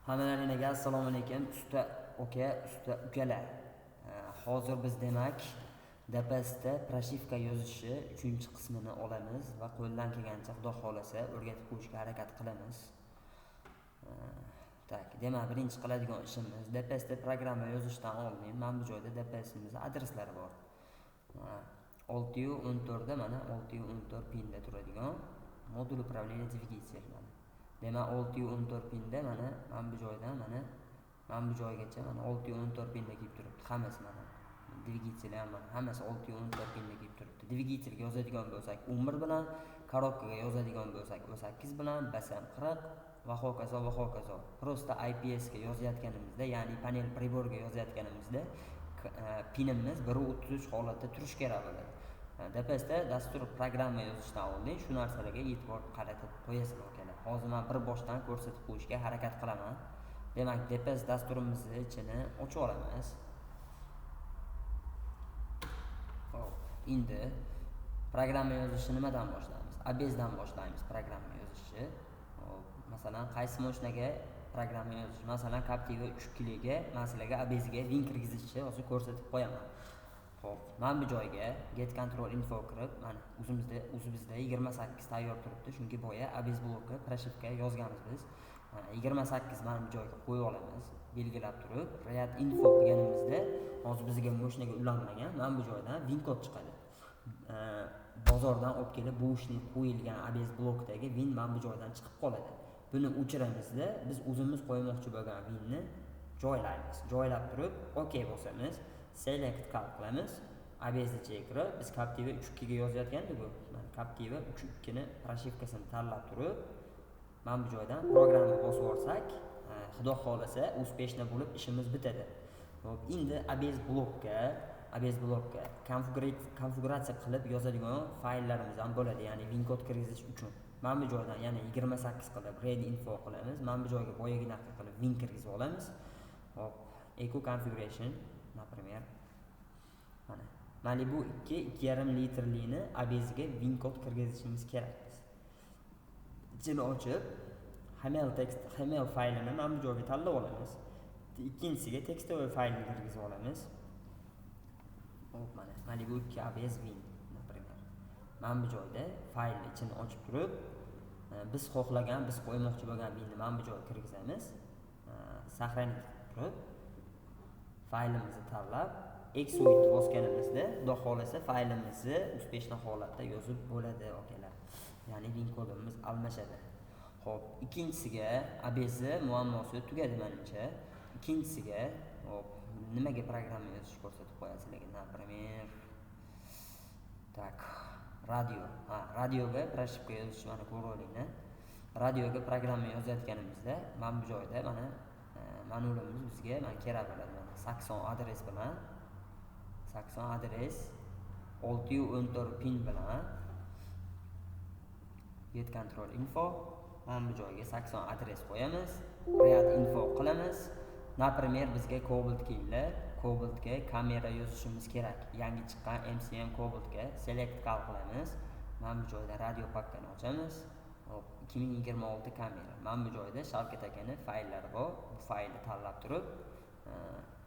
Hammalariga assalomu alaykum usta aka, usta ukalar. Hozir biz demak DPSda proshivka yozishi 3-qismini olamiz va qo'ldan kelgancha Xudo xolasa o'rgatib qo'yishga harakat qilamiz. Demak, birinchi qiladigan ishimiz DPSda programma yozishdan oldin mana bu joyda DPSimiz adreslari bor. 614 da mana 614 pinda turadigan modul управления двигатель mana. Demak 614 pinda mana bu joydan mana bu joygacha mana 614 pinda kelib turibdi. Hammasi mana dvigatel ham mana hammasi 614 pinda kelib turibdi. Dvigatelga yozadigan bo'lsak 11 bilan, korobkaga yozadigan bo'lsak 18 bilan, bas ham 40 va hokazo va hokazo. Prosta IPS ga yozayotganimizda, ya'ni panel priborga yozayotganimizda pinimiz 1.33 holatda turish kerak bo'ladi. DPSda dastur programma yozishdan oldin shu narsalarga e'tibor qaratib qo'yasiz akalar. Hozir men bir boshdan ko'rsatib qo'yishga harakat qilaman. Demak, DPS dasturimizni ichini ochib olamiz. Endi programma yozishni nimadan boshlaymiz? ABS dan boshlaymiz programma yozishni. Masalan, qaysi mashinaga programma yozish? Masalan, Captiva 3 ga, masalan, ABS ga Win kirgizishni hozir ko'rsatib qo'yaman. Mana bu joyga get control info kirib, mana o'zimizda 28 tayyor turibdi, chunki boya ABS blokka proshivka yozganmiz biz. 28 mana bu joyga qo'yib olamiz, belgilab turib, read info deganimizda hozir bizga mashinaga ulanmagan, mana bu joydan Win kod chiqadi. Bozordan olib kelib bo'shni qo'yilgan ABS blokdagi Win mana bu joydan chiqib qoladi. Buni o'chiramizda biz o'zimiz qo'ymoqchi bo'lgan Winni joylaymiz. Joylab turib, OK bosamiz. Select qilamiz. ABSni chekirib, biz Captiva 3 ga yozayotgandik-ku. Mana Captiva 3 ni proshivkasini tanlab turib, mana bu joydan programma bosib olsak, Xudo xolasa uspешно bo'lib ishimiz bitadi. Endi ABS blokka konfiguratsiya qilib yozadigan fayllarimiz ham bo'ladi, ya'ni Win kod kirgizish uchun. Mana bu joydan yana 28 qilib read info qilamiz. Mana bu joyga boyagidaqa qilib Win kirgizib olamiz. Echo configuration например. Mana Malibu 2.5 litrlikni ABS ga Win kod kirgizishimiz kerak. Ichini ochib, HTML faylini mana bu joyga tanlab olamiz. Ikkinchisiga tekstovoy faylni kirgizib olamiz. Mana Malibu 2 ABS Win например. Mana bu joyda faylni ichini ochib turib, biz xohlagan, biz qo'ymoqchi bo'lgan Winni mana bu joyga kirgizamiz. Сохранить qilib, faylimizni tanlab, Exit bosganimizda, xudo xolasa faylimizni uspешно holatda yozib bo'ladi akalar. Ya'ni Win kodimiz almashadi. Xo'p, ikkinchisiga ABS muammosi tugadi menimcha. Ikkinchisiga, nimaga programma yozish ko'rsatib qo'yasizlarga, например, radioga proshivka yozish mana ko'rolingni. Radioga programma yozayotganimizda, mana bu joyda mana manulimiz bizga mana kerak bo'ladi. Mana 80 adres bilan 614 pin bilan get control info mana bu joyga 80 adres qo'yamiz, read info qilamiz. Например, bizga Cobaltga kamera yozishimiz kerak. Yangi chiqqan MCM Cobaltga select qilamiz. Mana bu joyda radio pakkani ochamiz. 2026 kamera. Mana bu joyda Shavkat akaning fayllari bor. Bu faylni tanlab turib,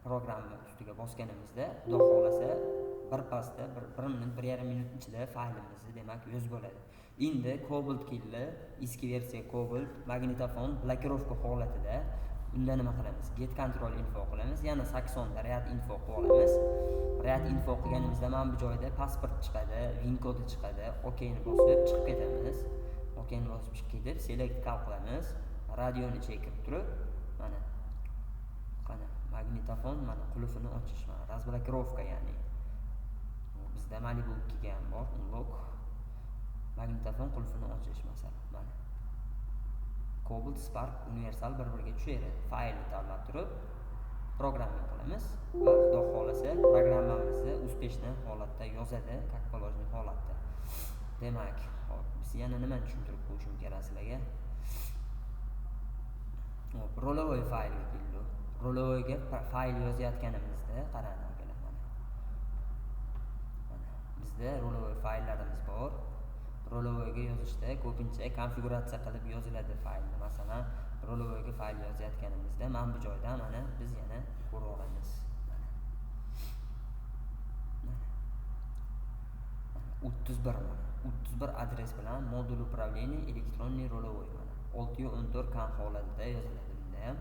programma ustiga bosganimizda, xudo xolasa birpasda 1 minut, 1,5 minut ichida faylimizni demak yozib bo'ladi. Endi Cobalt keldi, eski versiya Cobalt magnitofon blokirovka holatida. Unda nima qilamiz? Get control info qilamiz. Yana 80 da read info qilamiz. Read info qilganimizda mana bu joyda pasport chiqadi, Win kodi chiqadi. OK ni bosib chiqib ketamiz. OK ni bosib chiqib ketib, select qilamiz. Radioni chekib turib, mana qani magnitofon mana qulfini ochish, mana razblokirovka, ya'ni bizda Malibu 2 ga ham bor, unlock magnitofon qulfini ochish masalan. Mana Cobalt Spark universal bir-biriga tushadi. Faylni tanlab turib, programma qilamiz va xudo xolasa programmamizni uspешно holatda yozadi, как положено holatda. Demak, biz yana nimani tushuntirib qo'yishim kerak sizlarga? Rollovoy faylga keldi. Rollovoyga fayl yozayotganimizda qarang akalar, mana bizda rollovoy fayllarimiz bor. Rollovoyga yozishda ko'pincha konfiguratsiya qilib yoziladi faylni. Masalan, rolovoyga fayl yozayotganimizda mana bu joyda mana biz yana ko'rib olamiz. 31 adres bilan modul управления elektronniy rolovoy mana 614 kan holatida yoziladi bunda ham.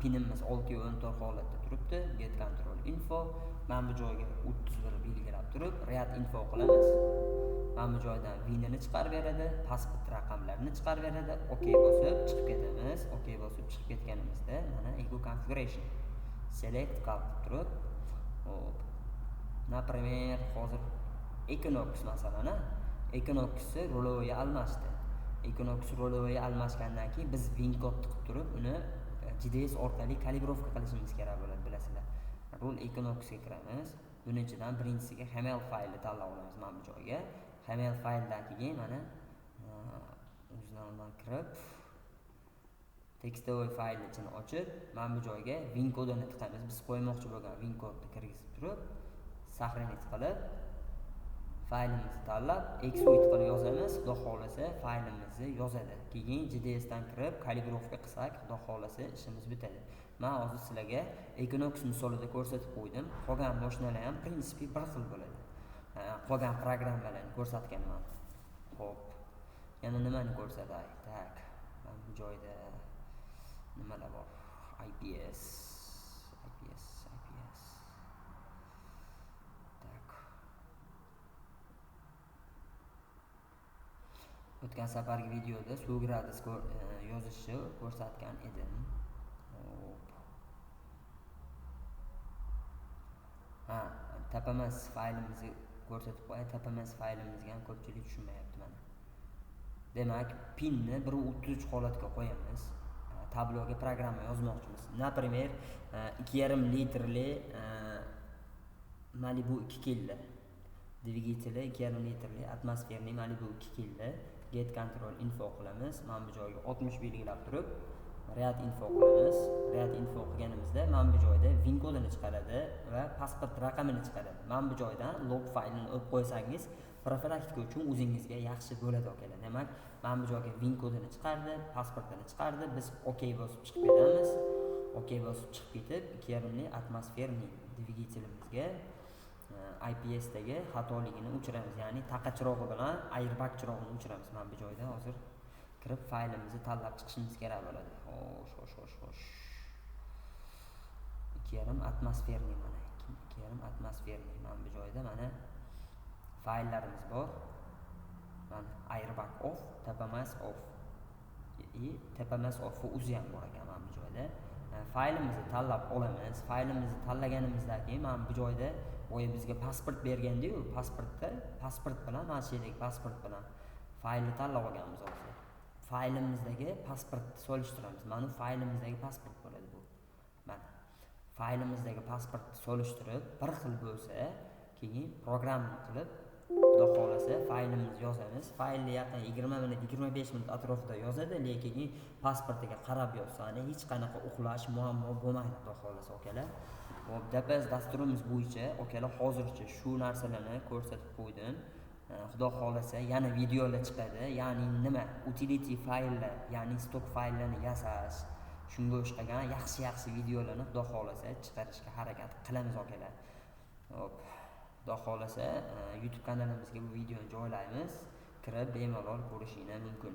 Pinimiz 614 holatda turibdi. Get control info. Mana bu joyga 31 belgilab turib, read info qilamiz. Mana bu joydan winini chiqarib beradi, pasport raqamlarini chiqarib beradi. OK bosib chiqib ketamiz. OK bosib chiqib ketganimizda mana ego configuration select qilib turib, hop. Например, hozir Equinox masalan, Equinox'ni rolovoyga almashdi. Equinox rolovoyga almashgandan keyin biz win kod tiqib turib, uni GDS orqali kalibrovka qilishimiz kerak bo'ladi, bilasizlar. Rol Equinox'ga kiramiz. Buning ichidan birinchisiga HTML faylni tanlab olamiz mana bu joyga. HTML fayldan keyin mana o'zidan kirib tekstovoy faylni ichini ochib, mana bu joyga win kodini tiqamiz. Biz qo'ymoqchi bo'lgan win kodni kirgizib turib, saqlanib qilib faylimizni tanlab export qilib yozamiz. Xudo xolasa faylimizni yozadi. Keyin GDS dan kirib kalibrovka qilsak, xudo xolasa ishimiz bitadi. Men hozir sizlarga Equinox misolida ko'rsatib qo'ydim. Qolgan mashinalar ham prinsipi bir xil bo'ladi. Qolgan programmalarni ko'rsatganman. Xo'p. Yana nimani ko'rsatay? Tak. Mana bu joyda nimalar bor? IPS. O'tgan safargi videoda suv gradus yozishni ko'rsatgan edim. Tapamas faylimizni ko'rsatib qo'yay. Tapamas faylimizga ham ko'pchilik tushunmayapti mana. Demak, pinni 1.33 holatga qo'yamiz. Tabloga programma yozmoqchimiz. Например, 2,5 litrli Malibu 2 keldi. Dvigateli 2,5 litrli atmosferniy Malibu 2 keldi. Get control info qilamiz. Mana bu joyga 60 belgilab turib, read info qilamiz. Read info qilganimizda mana bu joyda win kodini chiqaradi va pasport raqamini chiqaradi. Mana bu joydan log faylini olib qo'ysangiz, profilaktika uchun o'zingizga yaxshi bo'ladi akalar. Demak, mana bu joyga win kodini chiqardi, pasportini chiqardi. Biz OK bosib chiqib ketamiz. OK bosib chiqib ketib, 2,5 atmosferniy dvigatelimizga IPS dagi xatoligini o'chiramiz. Ya'ni taqa chirog'i bilan airbag chirog'ini o'chiramiz. Mana bu joyda hozir kirib faylimizni tanlab chiqishimiz kerak bo'ladi. Xo'sh. 2,5 atmosferniy mana. 2,5 atmosferniy. Mana bu joyda mana fayllarimiz bor. Mana airbag off, tapamas off. Tapamas off o'zi ham bor ekan mana bu joyda. Faylimizni tanlab olamiz. Faylimizni tanlaganimizdan keyin mana bu joyda bizga pasport berganda-yu, pasport bilan mana shu yerdagi pasport bilan faylni tanlab olganmiz hozir. Faylimizdagi pasportni solishtiramiz. Mana faylimizdagi pasport bo'ladi bu. Mana faylimizdagi pasportni solishtirib, bir xil bo'lsa, keyin programma qilib, xudo xolasa faylimizni yozamiz. Faylni yaqin 20 minut, 25 minut atrofida yozadi, lekin pasportiga qarab yozsani hech qanaqa uxlash muammo bo'lmaydi, xudo xolasa akalar. Hop, DPS dasturimiz bo'yicha akalar hozircha shu narsalarni ko'rsatib qo'ydim. Xudo xolasa yana videolar chiqadi. Ya'ni nima? Utility fayllar, ya'ni stok fayllarni yasash, shunga o'xshagan yaxshi videolarni xudo xolasa chiqarishga harakat qilamiz akalar. Hop. Xudo xolasa YouTube kanalimizga bu videoni joylaymiz. Kirib bemalol ko'rishingiz mumkin.